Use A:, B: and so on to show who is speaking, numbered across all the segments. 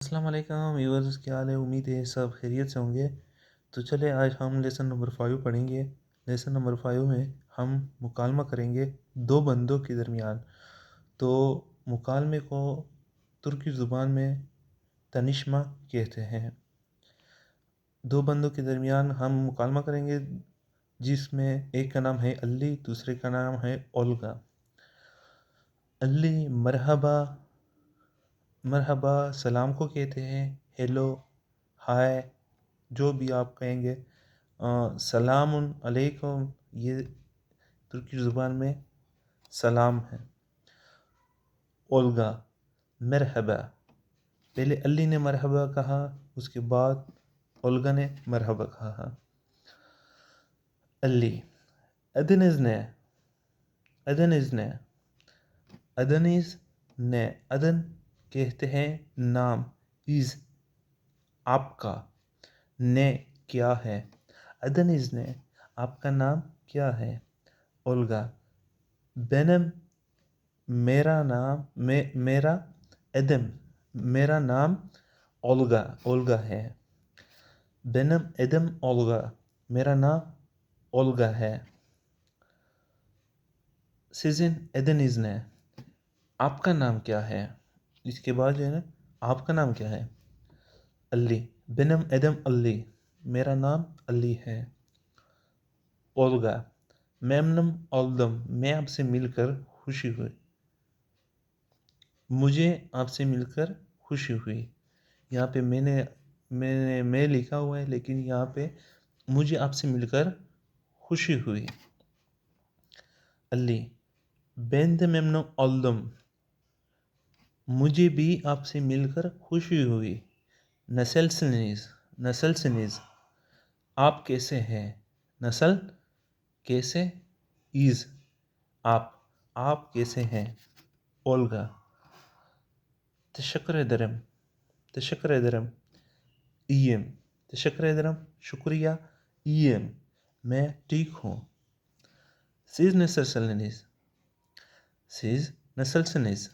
A: अस्सलाम वालेकुम व्यूअर्स, क्या हाल है। उम्मीद है सब खैरियत से होंगे। तो चले आज हम लेसन नंबर 5 पढ़ेंगे। लेसन नंबर 5 में हम मुकालमा करेंगे दो बंदों के दरमियान। तो मुकालमे को तुर्की ज़ुबान में तनिश्मा कहते हैं। दो बंदों के दरमियान हम मुकालमा करेंगे जिसमें एक का नाम है अली, दूसरे का नाम है ओल्गा। अली मरहबा, मरहबा सलाम को कहते हैं, हेलो, हाय, जो भी आप कहेंगे। सलामुन अलैकुम ये तुर्की ज़ुबान में सलाम है। ओल्गा मरहबा, पहले अली ने मरहबा कहा, उसके बाद ओल्गा ने मरहबा कहा। अली अदनिज़ ने, अदनिज़ ने, अदनिज़ ने, अदन कहते हैं नाम, इज़ आपका, ने क्या है। अदनिज़ ने आपका नाम क्या है। ओल्गा बेनम मेरा नाम, मेरा एदम, मेरा नाम ओल्गा, ओल्गा है। बेनम एदम ओल्गा, मेरा नाम ओल्गा है। सिजिन एदनिज़ ने आपका नाम क्या है। इसके बाद जो है ना, आपका नाम क्या है। अली बेनम एदम अली, मेरा नाम अली है। ओल्गा मेमनम ओल्दम, मैं आपसे मिलकर खुशी हुई, मुझे आपसे मिलकर खुशी हुई। यहाँ पे मैं लिखा हुआ है, लेकिन यहाँ पे मुझे आपसे मिलकर खुशी हुई। अली बेंद मेमनम ओल्दम, मुझे भी आपसे मिलकर खुशी हुई। नसलसनीज, नसलसनीज, आप कैसे हैं। नसल कैसे, इज़ आप कैसे हैं। ओल्गा तशक्कर दरम, तशक्कर दरम, ईएम, तशक्कर दरम शुक्रिया, ईएम मैं ठीक हूँ। सीज नसलसनीज, सीज नसलसनीज,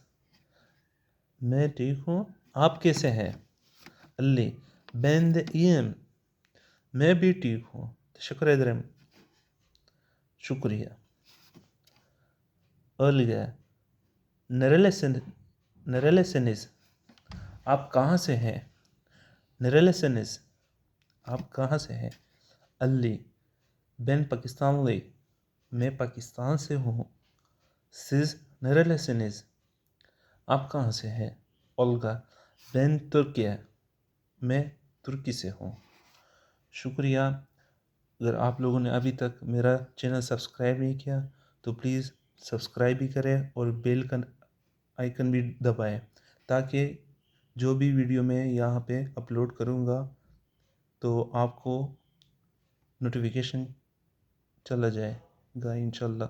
A: मैं ठीक हूँ, आप कैसे हैं। अली बेंद ईएम, मैं भी ठीक हूँ। तशक्कर दरम शुक्रिया। ओल्गा नरेलेसनिस, आप कहाँ से हैं। नरेलेसनिस, आप कहाँ से हैं। अली बेन पाकिस्तान ली, मैं पाकिस्तान से हूँ। सिज नरेलेसनिस, आप कहाँ से हैं। ओल्गा बेन तुर्किया, मैं तुर्की से हूँ। शुक्रिया। अगर आप लोगों ने अभी तक मेरा चैनल सब्सक्राइब नहीं किया तो प्लीज़ सब्सक्राइब भी करें और बेल का आइकन भी दबाएं, ताकि जो भी वीडियो मैं यहाँ पे अपलोड करूँगा तो आपको नोटिफिकेशन चला जाएगा इंशाल्लाह।